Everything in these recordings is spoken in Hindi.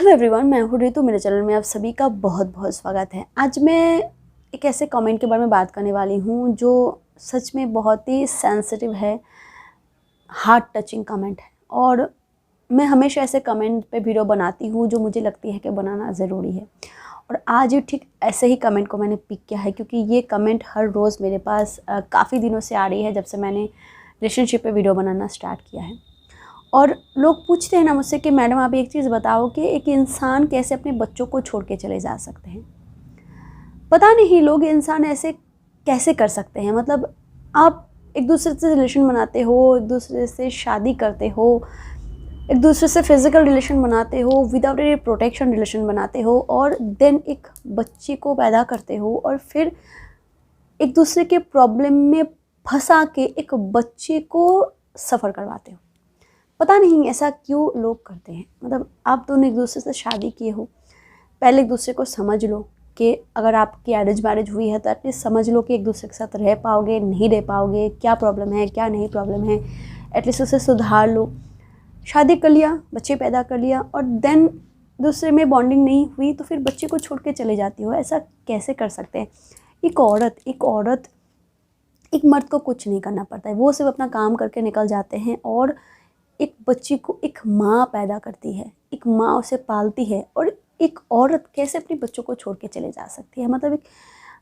हेलो एवरीवन, मैं हूँ रितु। मेरे चैनल में आप सभी का बहुत बहुत स्वागत है। आज मैं एक ऐसे कमेंट के बारे में बात करने वाली हूँ जो सच में बहुत ही सेंसिटिव है, हार्ट टचिंग कमेंट है। और मैं हमेशा ऐसे कमेंट पे वीडियो बनाती हूँ जो मुझे लगती है कि बनाना ज़रूरी है। और आज ही ठीक ऐसे ही कमेंट को मैंने पिक किया है, क्योंकि ये कमेंट हर रोज़ मेरे पास काफ़ी दिनों से आ रही है, जब से मैंने रिलेशनशिप पे वीडियो बनाना स्टार्ट किया है। और लोग पूछते हैं ना मुझसे कि मैडम आप एक चीज़ बताओ कि एक इंसान कैसे अपने बच्चों को छोड़ के चले जा सकते हैं। पता नहीं लोग इंसान ऐसे कैसे कर सकते हैं। मतलब आप एक दूसरे से रिलेशन बनाते हो, एक दूसरे से शादी करते हो, एक दूसरे से फिज़िकल रिलेशन बनाते हो, विदाउट एनी प्रोटेक्शन रिलेशन बनाते हो, और देन एक बच्चे को पैदा करते हो, और फिर एक दूसरे के प्रॉब्लम में फंसा के एक बच्चे को सफ़र करवाते हो। पता नहीं ऐसा क्यों लोग करते हैं। मतलब आप दोनों एक दूसरे से शादी किए हो, पहले एक दूसरे को समझ लो कि अगर आपकी अरेंज मैरिज हुई है तो एटलीस्ट समझ लो कि एक दूसरे के साथ रह पाओगे नहीं रह पाओगे, क्या प्रॉब्लम है क्या नहीं प्रॉब्लम है, एटलीस्ट उसे सुधार लो। शादी कर लिया, बच्चे पैदा कर लिया, और देन दूसरे में बॉन्डिंग नहीं हुई तो फिर बच्चे को छोड़ के चले जाती हो। ऐसा कैसे कर सकते हैं। एक औरत एक मर्द को कुछ नहीं करना पड़ता है, वो सिर्फ अपना काम करके निकल जाते हैं, और एक बच्ची को एक माँ पैदा करती है, एक माँ उसे पालती है। और एक औरत कैसे अपने बच्चों को छोड़ के चले जा सकती है। मतलब एक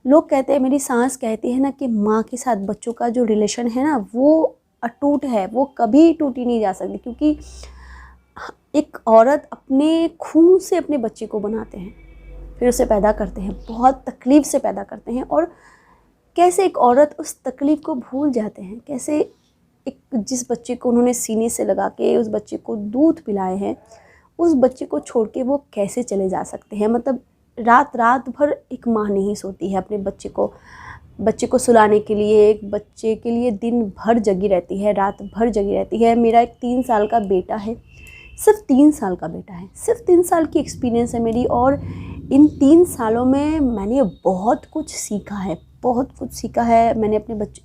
लोग कहते हैं, मेरी सास कहती है ना कि माँ के साथ बच्चों का जो रिलेशन है ना वो अटूट है, वो कभी टूटी नहीं जा सकती। क्योंकि एक औरत अपने खून से अपने बच्चे को बनाते हैं, फिर उसे पैदा करते हैं, बहुत तकलीफ़ से पैदा करते हैं। और कैसे एक औरत उस तकलीफ़ को भूल जाते हैं, कैसे एक जिस बच्चे को उन्होंने सीने से लगा के उस बच्चे को दूध पिलाए हैं, उस बच्चे को छोड़ के वो कैसे चले जा सकते हैं। मतलब रात भर एक माँ नहीं सोती है अपने बच्चे को सुलाने के लिए। एक बच्चे के लिए दिन भर जगी रहती है, रात भर जगी रहती है। मेरा एक 3 साल का बेटा है, सिर्फ 3 साल का बेटा है, सिर्फ 3 साल की एक्सपीरियंस है मेरी। और इन 3 सालों में मैंने बहुत कुछ सीखा है, बहुत कुछ सीखा है। मैंने अपने बच्चों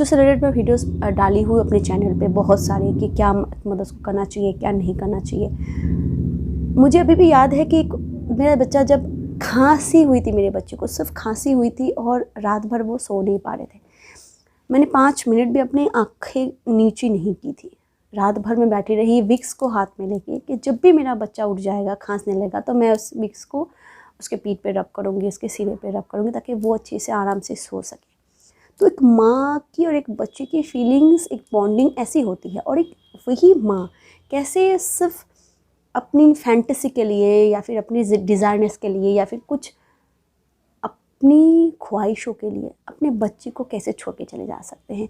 से रिलेटेड मैं वीडियोस डाली हुई अपने चैनल पे बहुत सारे, कि क्या मतलब उसको करना चाहिए क्या नहीं करना चाहिए। मुझे अभी भी याद है कि मेरा बच्चा जब खांसी हुई थी, मेरे बच्चे को सिर्फ खांसी हुई थी, और रात भर वो सो नहीं पा रहे थे। मैंने 5 मिनट भी अपनी आँखें नीची नहीं की थी। रात भर मैं बैठी रही विक्स को हाथ में लेके, कि जब भी मेरा बच्चा उठ जाएगा खांसने लगेगा तो मैं उस विक्स को उसके पीठ पे रब करूँगी, उसके सीने पे रब करूँगी, ताकि वो अच्छे से आराम से सो सके। तो एक माँ की और एक बच्चे की फीलिंग्स, एक बॉन्डिंग ऐसी होती है। और एक वही माँ कैसे सिर्फ अपनी फैंटेसी के लिए, या फिर अपनी डिज़ायरनेस के लिए, या फिर कुछ अपनी ख्वाहिशों के लिए अपने बच्चे को कैसे छोड़ के चले जा सकते हैं।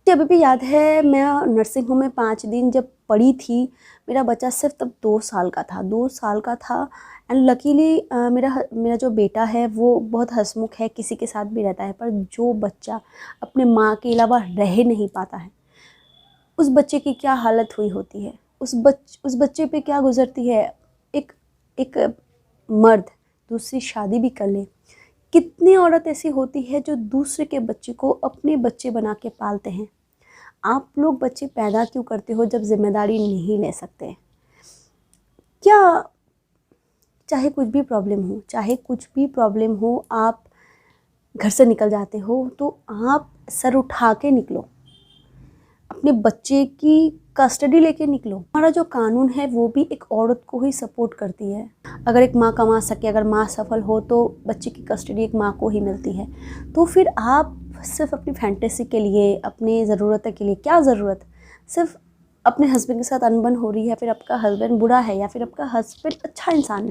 मुझे अभी भी याद है, मैं नर्सिंग होम में 5 दिन जब पड़ी थी, मेरा बच्चा सिर्फ तब 2 साल का था, 2 साल का था। एंड लकीली मेरा जो बेटा है वो बहुत हंसमुख है, किसी के साथ भी रहता है। पर जो बच्चा अपने माँ के अलावा रह नहीं पाता है, उस बच्चे की क्या हालत हुई होती है, उस बच्चे पे क्या गुजरती है। एक मर्द दूसरी शादी भी कर ले, कितनी औरत ऐसी होती है जो दूसरे के बच्चे को अपने बच्चे बना के पालते हैं। आप लोग बच्चे पैदा क्यों करते हो जब जिम्मेदारी नहीं ले सकते। क्या चाहे कुछ भी प्रॉब्लम हो, आप घर से निकल जाते हो तो आप सर उठा के निकलो, अपने बच्चे की कस्टडी लेके निकलो। हमारा जो कानून है वो भी एक औरत को ही सपोर्ट करती है। अगर एक माँ कमा सके, अगर माँ सफल हो, तो बच्चे की कस्टडी एक माँ को ही मिलती है। तो फिर आप सिर्फ अपनी फैंटेसी के लिए, अपनी ज़रूरत के लिए, क्या ज़रूरत, सिर्फ अपने हस्बैंड के साथ अनबन हो रही है, फिर आपका हस्बैंड बुरा है, या फिर आपका हस्बैंड अच्छा इंसान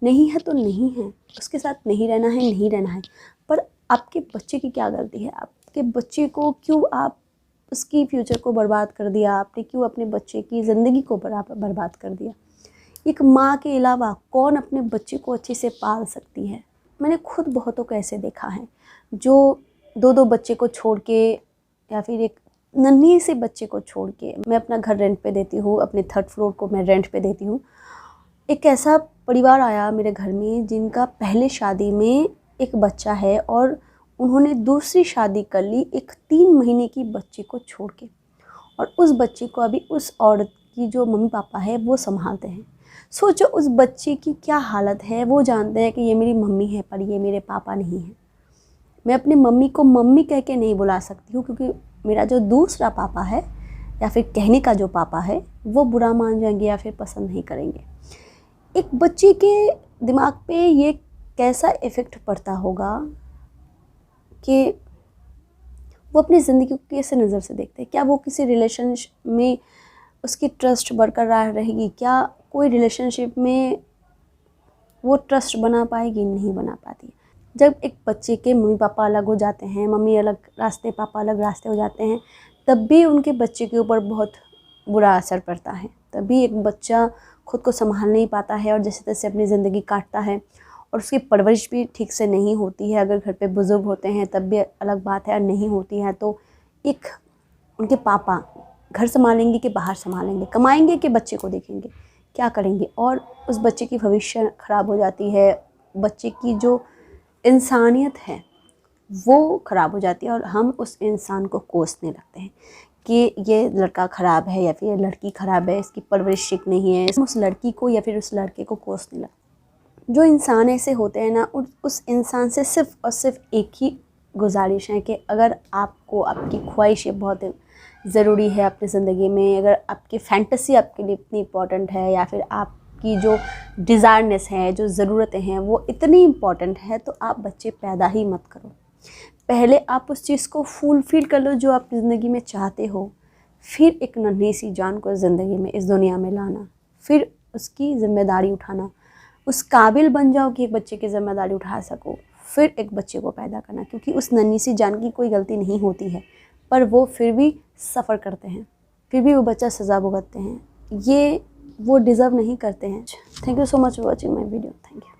नहीं है तो नहीं है, उसके साथ नहीं रहना है। पर आपके बच्चे की क्या गलती है। आपके बच्चे को क्यों आप उसकी फ्यूचर को बर्बाद कर दिया, आपने क्यों अपने बच्चे की ज़िंदगी को बर्बाद कर दिया। एक माँ के अलावा कौन अपने बच्चे को अच्छे से पाल सकती है। मैंने खुद बहुतों को ऐसे देखा है जो 2-2 बच्चे को छोड़ के, या फिर एक नन्ही से बच्चे को छोड़ के, मैं अपना घर रेंट पे देती हूँ, अपने 3rd फ्लोर को मैं रेंट पे देती हूँ। एक ऐसा परिवार आया मेरे घर में जिनका पहले शादी में एक बच्चा है, और उन्होंने दूसरी शादी कर ली एक 3 महीने की बच्ची को छोड़ के। और उस बच्ची को अभी उस औरत की जो मम्मी पापा है वो संभालते हैं। सोचो उस बच्चे की क्या हालत है, वो जानते हैं कि ये मेरी मम्मी है पर ये मेरे पापा नहीं है। मैं अपनी मम्मी को मम्मी कह के नहीं बुला सकती हूँ, क्योंकि मेरा जो दूसरा पापा है या फिर कहने का जो पापा है वो बुरा मान जाएंगे या फिर पसंद नहीं करेंगे। एक बच्चे के दिमाग पे ये कैसा इफ़ेक्ट पड़ता होगा कि वो अपनी ज़िंदगी को कैसे नज़र से देखते हैं। क्या वो किसी रिलेशनशिप में उसकी ट्रस्ट बरकरार रहेगी? क्या कोई रिलेशनशिप में वो ट्रस्ट बना पाएगी? नहीं बना पाती। जब एक बच्चे के मम्मी पापा अलग हो जाते हैं, मम्मी अलग रास्ते पापा अलग रास्ते हो जाते हैं, तब भी उनके बच्चे के ऊपर बहुत बुरा असर पड़ता है। तभी एक बच्चा खुद को संभाल नहीं पाता है और जैसे तैसे अपनी ज़िंदगी काटता है, और उसकी परवरिश भी ठीक से नहीं होती है। अगर घर पे बुज़ुर्ग होते हैं तब भी अलग बात है, और नहीं होती है तो एक उनके पापा घर संभालेंगे कि बाहर संभालेंगे, कमाएंगे कि बच्चे को देखेंगे, क्या करेंगे, और उस बच्चे की भविष्य ख़राब हो जाती है। बच्चे की जो इंसानियत है वो ख़राब हो जाती है, और हम उस इंसान को कोसने लगते हैं कि ये लड़का ख़राब है या फिर ये लड़की ख़राब है, इसकी परवरिश ठीक नहीं है। उस लड़की को या फिर उस लड़के को कोसने लगते हैं। जो इंसान ऐसे होते हैं ना, उस इंसान से सिर्फ़ और सिर्फ एक ही गुजारिश है कि अगर आपको आपकी ख्वाहिशें बहुत ज़रूरी है अपनी ज़िंदगी में, अगर आपकी फैंटेसी आपके लिए इतनी इम्पॉर्टेंट है, या फिर आपकी जो डिज़ायरनेस है, जो ज़रूरतें हैं वो इतनी इम्पॉर्टेंट है, तो आप बच्चे पैदा ही मत करो। पहले आप उस चीज़ को फुलफिल कर लो जो आप ज़िंदगी में चाहते हो, फिर एक नन्ही सी जान को ज़िंदगी में, इस दुनिया में लाना, फिर उसकी ज़िम्मेदारी उठाना, उस काबिल बन जाओ कि एक बच्चे की ज़िम्मेदारी उठा सको, फिर एक बच्चे को पैदा करना। क्योंकि उस नन्ही सी जान की कोई गलती नहीं होती है, पर वो फिर भी सफ़र करते हैं, फिर भी वो बच्चा सज़ा भुगतते हैं। ये वो डिज़र्व नहीं करते हैं। Thank you so much for watching my video. Thank you.